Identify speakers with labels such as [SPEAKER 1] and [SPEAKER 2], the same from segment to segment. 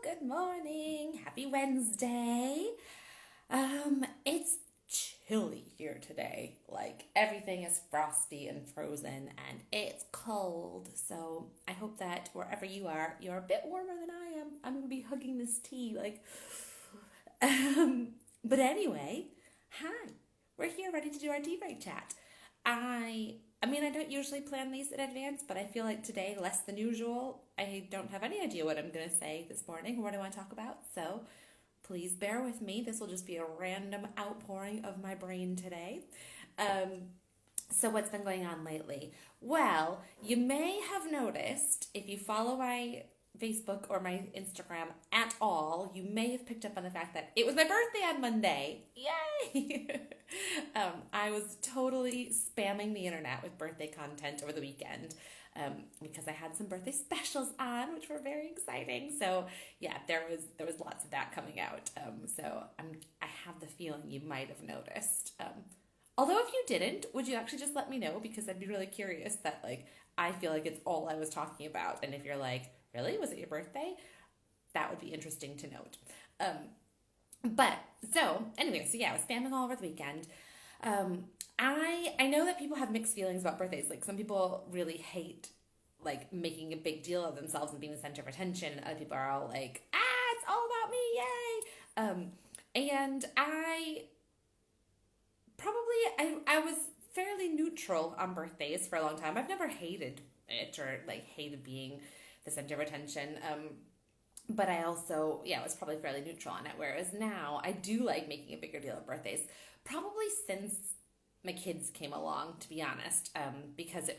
[SPEAKER 1] good morning. Happy Wednesday. It's chilly here today. Like everything is frosty and frozen and it's cold. So I hope that wherever you are, you're a bit warmer than I am. I'm gonna be hugging this tea um but anyway, hi. We're here ready to do our tea break chat. I don't usually plan these in advance, but I feel like today, less than usual, I don't have any idea what I'm going to say this morning or what I want to talk about. So please bear with me. This will just be a random outpouring of my brain today. So what's been going on lately? Well, you may have noticed, if you follow my Facebook or my Instagram at all, you may have picked up on the fact that it was my birthday on Monday. Yay! I was totally spamming the internet with birthday content over the weekend because I had some birthday specials on, which were very exciting. So yeah, there was lots of that coming out. I have the feeling you might have noticed. Although if you didn't, would you actually just let me know? Because I'd be really curious that I feel like it's all I was talking about. And if you're like, really? Was it your birthday? That would be interesting to note. So yeah, I was spamming all over the weekend. I know that people have mixed feelings about birthdays. Like some people really hate making a big deal of themselves and being the center of attention. And other people are all like, it's all about me, yay! And I was fairly neutral on birthdays for a long time. I've never hated it or hated being the center of attention. But I also, was probably fairly neutral on it. Whereas now I do like making a bigger deal of birthdays, probably since my kids came along, to be honest, because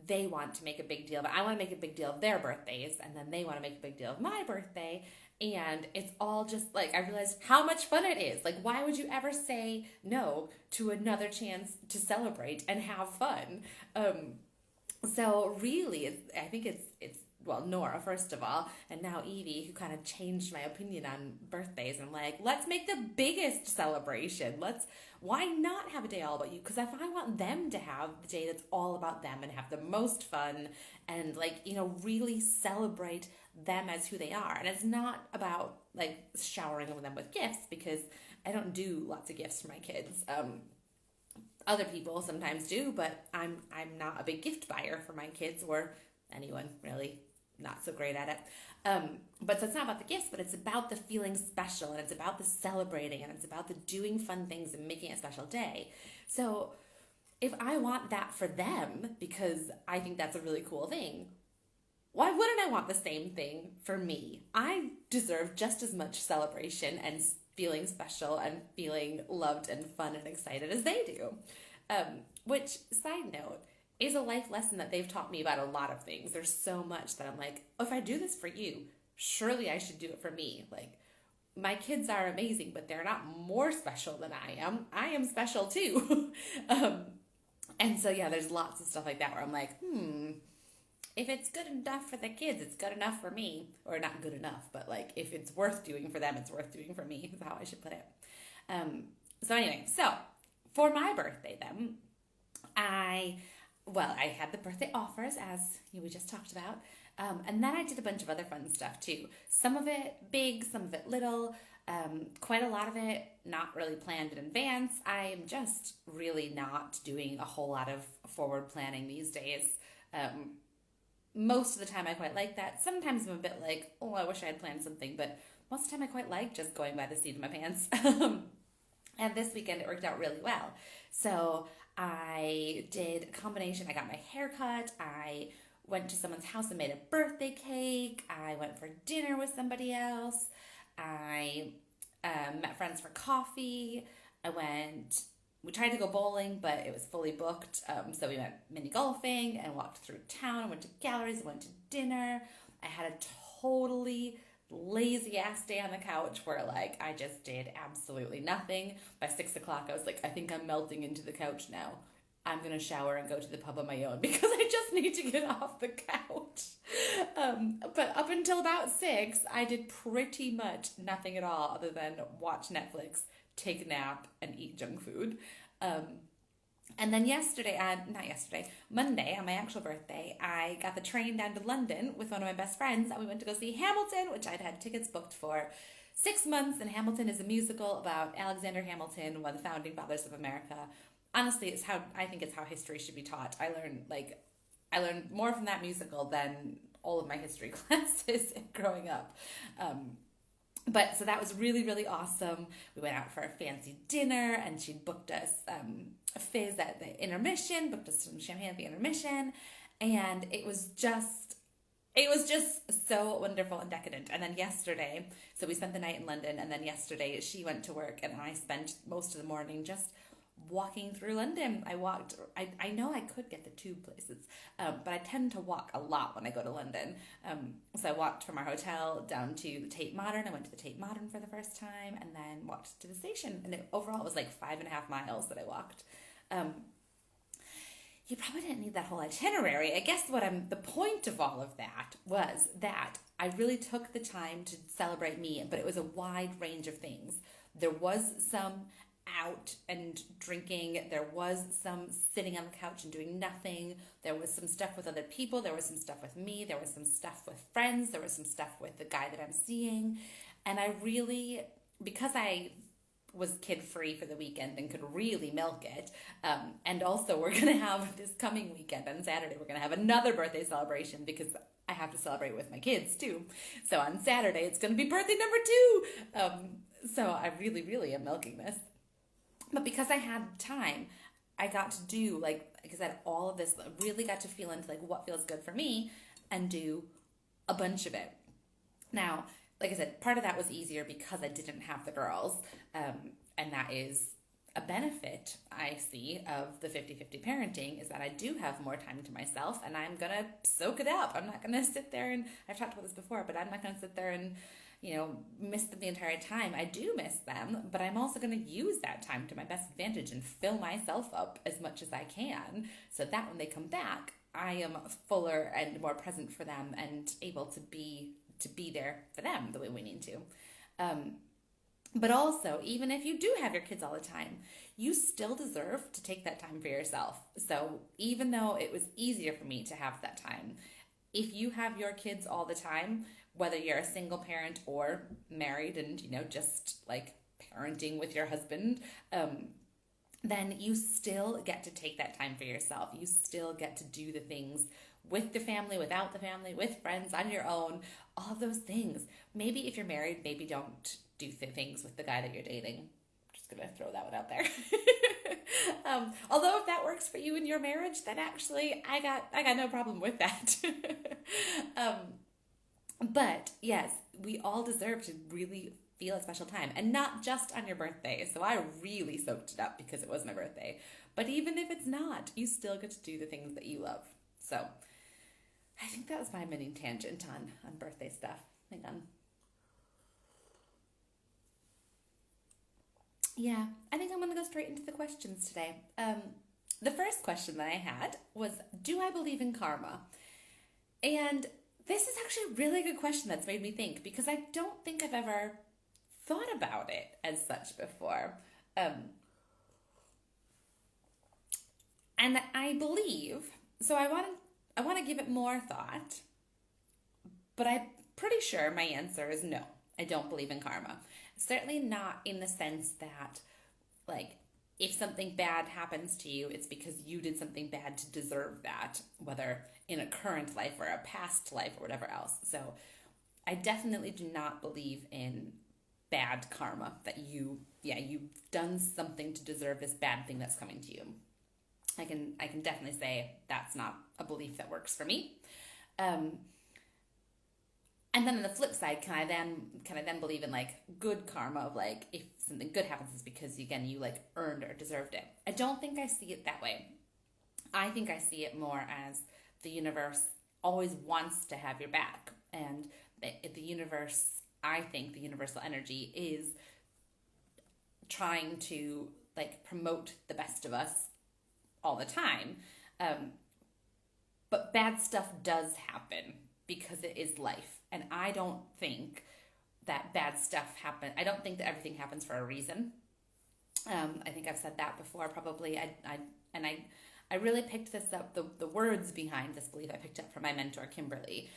[SPEAKER 1] they want to make a big deal, but I want to make a big deal of their birthdays, and then they want to make a big deal of my birthday. And it's all just I realized how much fun it is. Why would you ever say no to another chance to celebrate and have fun? So really, I think it's Nora, first of all, and now Evie, who kind of changed my opinion on birthdays. I'm like, let's make the biggest celebration. Why not have a day all about you? Because if I want them to have the day that's all about them and have the most fun and really celebrate them as who they are. And it's not about showering them with gifts, because I don't do lots of gifts for my kids. Other people sometimes do, but I'm not a big gift buyer for my kids or anyone really. Not so great at it. But so it's not about the gifts, but it's about the feeling special, and it's about the celebrating, and it's about the doing fun things and making a special day. So if I want that for them, because I think that's a really cool thing, why wouldn't I want the same thing for me? I deserve just as much celebration and feeling special and feeling loved and fun and excited as they do. Which, side note, is a life lesson that they've taught me about a lot of things. There's so much that I'm like, if I do this for you, surely I should do it for me. My kids are amazing, but they're not more special than I am. I am special too. And so, yeah, there's lots of stuff like that where I'm like, if it's good enough for the kids, it's good enough for me. Or not good enough, but if it's worth doing for them, it's worth doing for me, is how I should put it. So for my birthday then, I had the birthday offers, as we just talked about, and then I did a bunch of other fun stuff too. Some of it big, some of it little, quite a lot of it not really planned in advance. I am just really not doing a whole lot of forward planning these days. Most of the time I quite like that. Sometimes I'm a bit like, oh, I wish I had planned something, but most of the time I quite like just going by the seat of my pants. And this weekend it worked out really well. So I did a combination. I got my hair cut. I went to someone's house and made a birthday cake. I went for dinner with somebody else. I met friends for coffee. We tried to go bowling, but it was fully booked. So we went mini golfing and walked through town. I went to galleries, went to dinner. I had a totally lazy ass day on the couch where I just did absolutely nothing. By 6 o'clock I was like, I think I'm melting into the couch now. I'm gonna shower and go to the pub on my own because I just need to get off the couch. But up until about 6 I did pretty much nothing at all other than watch Netflix, take a nap, and eat junk food. And then Monday, on my actual birthday, I got the train down to London with one of my best friends, and we went to go see Hamilton, which I'd had tickets booked for 6 months. And Hamilton is a musical about Alexander Hamilton, one of the founding fathers of America. Honestly, I think it's how history should be taught. I learned more from that musical than all of my history classes growing up. But so that was really, really awesome. We went out for a fancy dinner, and she booked us a fizz at the intermission, booked us some champagne at the intermission, and it was just so wonderful and decadent. And then yesterday, so we spent the night in London, and then yesterday she went to work, and I spent most of the morning just walking through London. I know I could get the tube places, but I tend to walk a lot when I go to London. So I walked from our hotel down to the Tate Modern. I went to the Tate Modern for the first time, and then walked to the station. And overall, it was like 5.5 miles that I walked. You probably didn't need that whole itinerary. I guess the point of all of that was that I really took the time to celebrate me, but it was a wide range of things. There was some out and drinking. There was some sitting on the couch and doing nothing. There was some stuff with other people. There was some stuff with me. There was some stuff with friends. There was some stuff with the guy that I'm seeing. And I really, because I was kid-free for the weekend and could really milk it, and also we're going to have this coming weekend on Saturday, we're going to have another birthday celebration because I have to celebrate with my kids too. So on Saturday, it's going to be birthday number 2. So I really, really am milking this. But because I had time, I got to do, like I said, all of this, really got to feel into like what feels good for me and do a bunch of it. Now, like I said, part of that was easier because I didn't have the girls. And that is a benefit I see of the 50-50 parenting, is that I do have more time to myself, and I'm going to soak it up. I'm not going to sit there and, I've talked about this before, but I'm not going to sit there and miss them the entire time. I do miss them, but I'm also going to use that time to my best advantage and fill myself up as much as I can, so that when they come back, I am fuller and more present for them and able to be there for them the way we need to. But also, even if you do have your kids all the time, you still deserve to take that time for yourself. So even though it was easier for me to have that time, if you have your kids all the time, whether you're a single parent or married and, just like parenting with your husband, then you still get to take that time for yourself. You still get to do the things with the family, without the family, with friends, on your own, all of those things. Maybe if you're married, maybe don't do the things with the guy that you're dating. I'm just going to throw that one out there. Although if that works for you in your marriage, then actually I got no problem with that. But yes, we all deserve to really feel a special time, and not just on your birthday. So I really soaked it up because it was my birthday. But even if it's not, you still get to do the things that you love. So I think that was my mini tangent on birthday stuff. Hang on. Yeah, I think I'm going to go straight into the questions today. The first question that I had was, do I believe in karma? And this is actually a really good question that's made me think, because I don't think I've ever thought about it as such before. And I believe, so I want to give it more thought, but I'm pretty sure my answer is no. I don't believe in karma. Certainly not in the sense that, like, if something bad happens to you, it's because you did something bad to deserve that, whether in a current life or a past life or whatever else. So I definitely do not believe in bad karma, that you've done something to deserve this bad thing that's coming to you. I can definitely say that's not a belief that works for me. And then on the flip side, can I then believe in like good karma, of like if something good happens, it's because again you like earned or deserved it. I don't think I see it that way. I think I see it more as the universe always wants to have your back, and the universe, I think the universal energy is trying to like promote the best of us all the time. But bad stuff does happen because it is life. And I don't think that bad stuff happens. I don't think that everything happens for a reason. I think I've said that before. Probably I and I really picked this up, the words behind this belief I picked up from my mentor, Kimberly.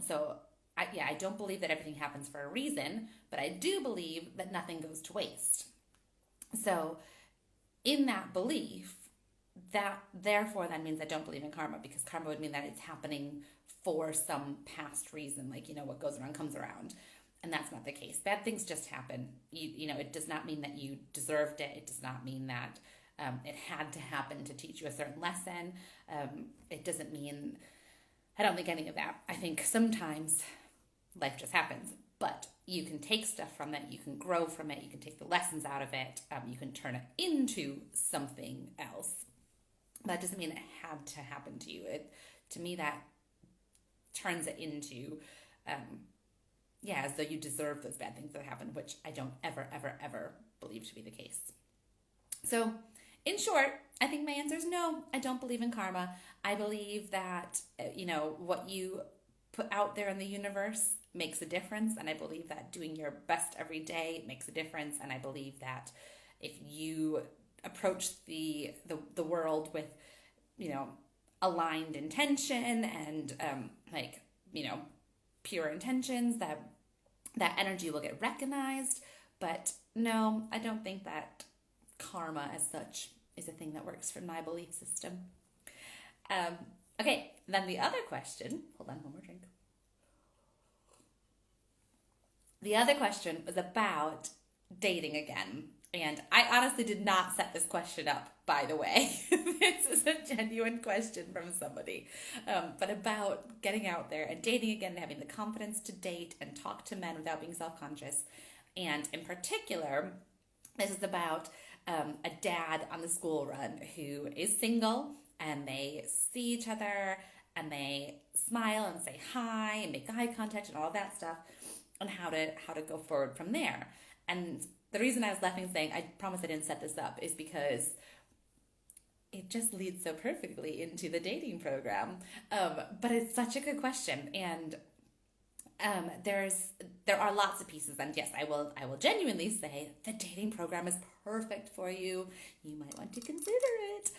[SPEAKER 1] So I don't believe that everything happens for a reason, but I do believe that nothing goes to waste. So in that belief, that therefore that means I don't believe in karma, because karma would mean that it's happening for some past reason, like, what goes around comes around. And that's not the case. Bad things just happen. It does not mean that you deserved it. It does not mean that it had to happen to teach you a certain lesson. It doesn't mean, I don't think any of that. I think sometimes life just happens, but you can take stuff from it. You can grow from it. You can take the lessons out of it. You can turn it into something else. That doesn't mean it had to happen to you. To me, that turns it into, as though you deserve those bad things that happen, which I don't ever, ever, ever believe to be the case. So, in short, I think my answer is no, I don't believe in karma. I believe that, what you put out there in the universe makes a difference, and I believe that doing your best every day makes a difference, and I believe that if you approach the world with, aligned intention and pure intentions, that energy will get recognized. But no, I don't think that karma as such is a thing that works for my belief system. Okay, then the other question, hold on, one more drink. The other question was about dating again. And I honestly did not set this question up, by the way. This is a genuine question from somebody. But about getting out there and dating again and having the confidence to date and talk to men without being self-conscious. And in particular, this is about a dad on the school run who is single, and they see each other and they smile and say hi and make eye contact and all of that stuff, and how to go forward from there. And the reason I was laughing and saying, I promise I didn't set this up, is because it just leads so perfectly into the dating program. But it's such a good question. And there are lots of pieces. And yes, I will genuinely say the dating program is perfect for you. You might want to consider it.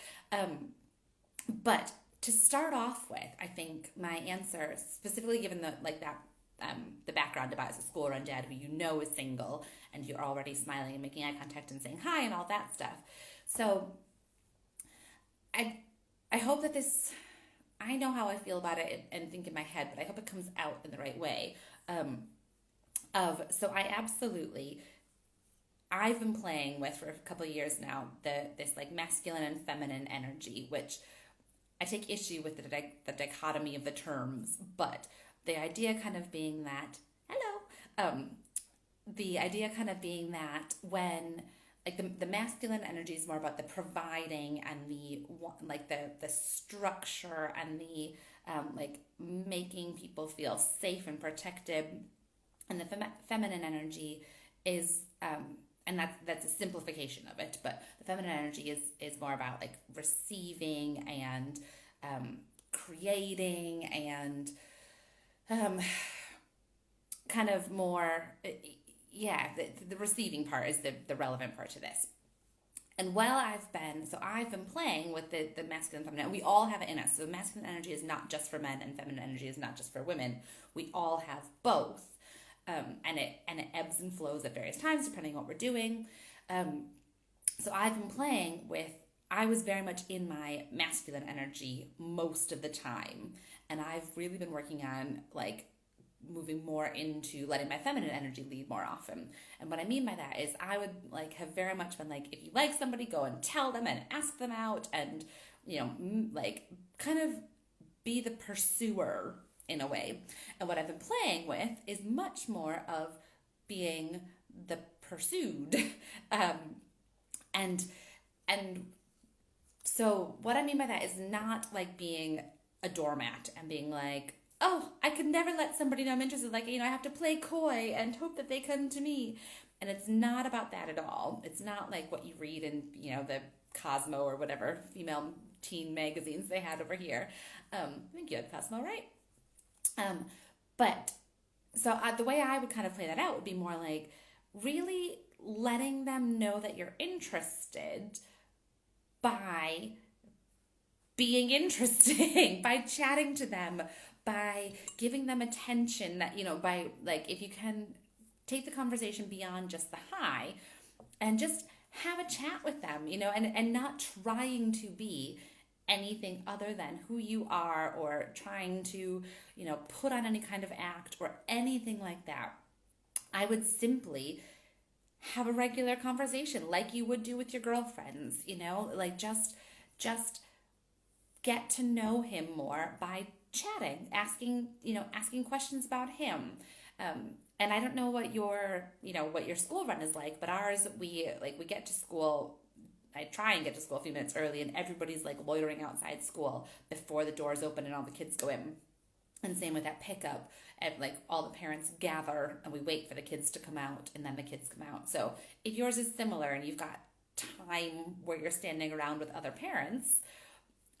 [SPEAKER 1] But to start off with, I think my answer, specifically given the background about as a school run dad who is single, and you're already smiling and making eye contact and saying hi and all that stuff. So I hope that this, I know how I feel about it and think in my head, but I hope it comes out in the right way. So I've been playing with for a couple of years now this masculine and feminine energy, which I take issue with the dichotomy of the terms, but the idea kind of being that, the idea kind of being that when, the masculine energy is more about the providing and the structure and the, making people feel safe and protected. And the feminine energy is, and that's a simplification of it, but the feminine energy is more about receiving and creating and kind of more, the receiving part is the relevant part to this. And while I've been playing with the masculine and feminine, we all have it in us. So masculine energy is not just for men and feminine energy is not just for women. We all have both. And it ebbs and flows at various times depending on what we're doing. So I've been playing with, I was very much in my masculine energy most of the time. And I've really been working on moving more into letting my feminine energy lead more often. And what I mean by that is I would have very much been if you like somebody, go and tell them and ask them out and, kind of be the pursuer in a way. And what I've been playing with is much more of being the pursued. And so what I mean by that is not being a doormat and being oh, I could never let somebody know I'm interested. I have to play coy and hope that they come to me. And it's not about that at all. It's not what you read in, the Cosmo or whatever female teen magazines they had over here. I think you had Cosmo, right? But so the way I would kind of play that out would be more really letting them know that you're interested, by being interesting, by chatting to them, by giving them attention, that, by, like, if you can take the conversation beyond just the hi and just have a chat with them, and not trying to be anything other than who you are, or trying to, put on any kind of act or anything like that. I would simply have a regular conversation like you would do with your girlfriends, like just get to know him more by chatting, asking questions about him. And I don't know what your school run is like, but ours, we get to school. I try and get to school a few minutes early, and everybody's like loitering outside school before the doors open and all the kids go in. And same with that pickup, and like all the parents gather and we wait for the kids to come out, and then the kids come out. So if yours is similar and you've got time where you're standing around with other parents,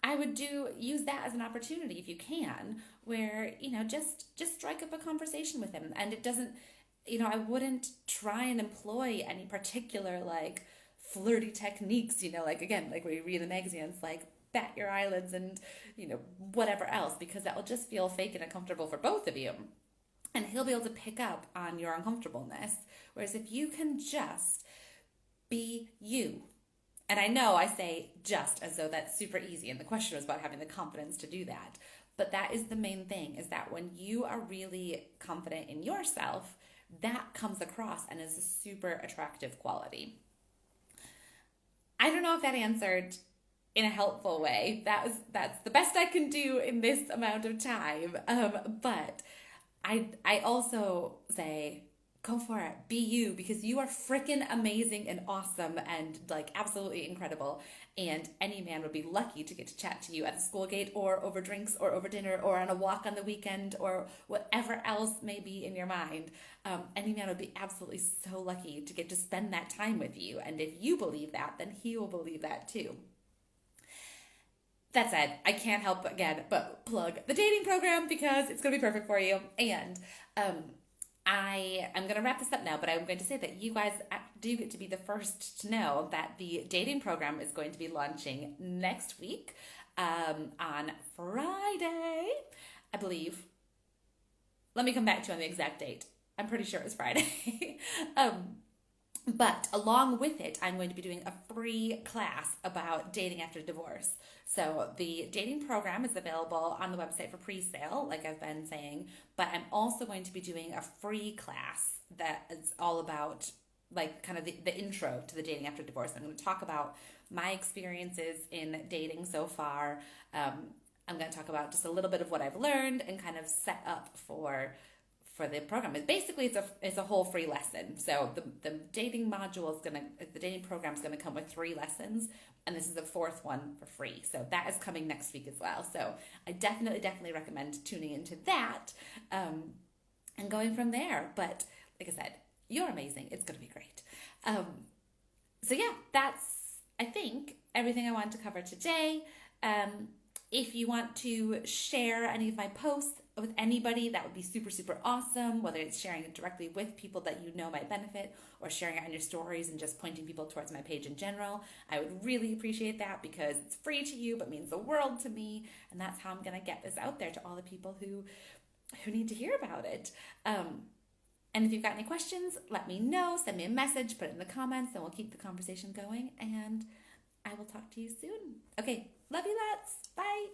[SPEAKER 1] I would use that as an opportunity, if you can, where, just strike up a conversation with him. And it doesn't, I wouldn't try and employ any particular like flirty techniques, like, again, like we read in the magazines, like bat your eyelids and, whatever else, because that will just feel fake and uncomfortable for both of you. And he'll be able to pick up on your uncomfortableness. Whereas if you can just be you, and I know I say just as though that's super easy, and the question was about having the confidence to do that. But that is the main thing, is that when you are really confident in yourself, that comes across and is a super attractive quality. I don't know if that answered in a helpful way. That's the best I can do in this amount of time. But I also say, go for it. Be you, because you are freaking amazing and awesome and like absolutely incredible. And any man would be lucky to get to chat to you at the school gate, or over drinks, or over dinner, or on a walk on the weekend, or whatever else may be in your mind. Any man would be absolutely so lucky to get to spend that time with you. And if you believe that, then he will believe that too. That said, I can't help again but plug the dating program, because it's going to be perfect for you. And I'm going to wrap this up now, but I'm going to say that you guys do get to be the first to know that the dating program is going to be launching next week on Friday, I believe. Let me come back to you on the exact date. I'm pretty sure it's Friday. But along with it, I'm going to be doing a free class about dating after divorce. So the dating program is available on the website for pre-sale, like I've been saying, but I'm also going to be doing a free class that is all about like kind of the intro to the dating after divorce. I'm going to talk about my experiences in dating so far. I'm going to talk about just a little bit of what I've learned and kind of set up for the program. It's a whole free lesson. So the dating module the dating program is gonna come with 3 lessons, and this is the 4th one for free. So that is coming next week as well. So I definitely recommend tuning into that and going from there. But like I said, you're amazing. It's gonna be great. So yeah, that's, I think, everything I wanted to cover today. If you want to share any of my posts with anybody, that would be super, super awesome, whether it's sharing it directly with people that you know might benefit, or sharing it on your stories and just pointing people towards my page in general. I would really appreciate that, because it's free to you but means the world to me, and that's how I'm going to get this out there to all the people who need to hear about it. And if you've got any questions, let me know. Send me a message, put it in the comments, and we'll keep the conversation going, and I will talk to you soon. Okay, love you lots. Bye.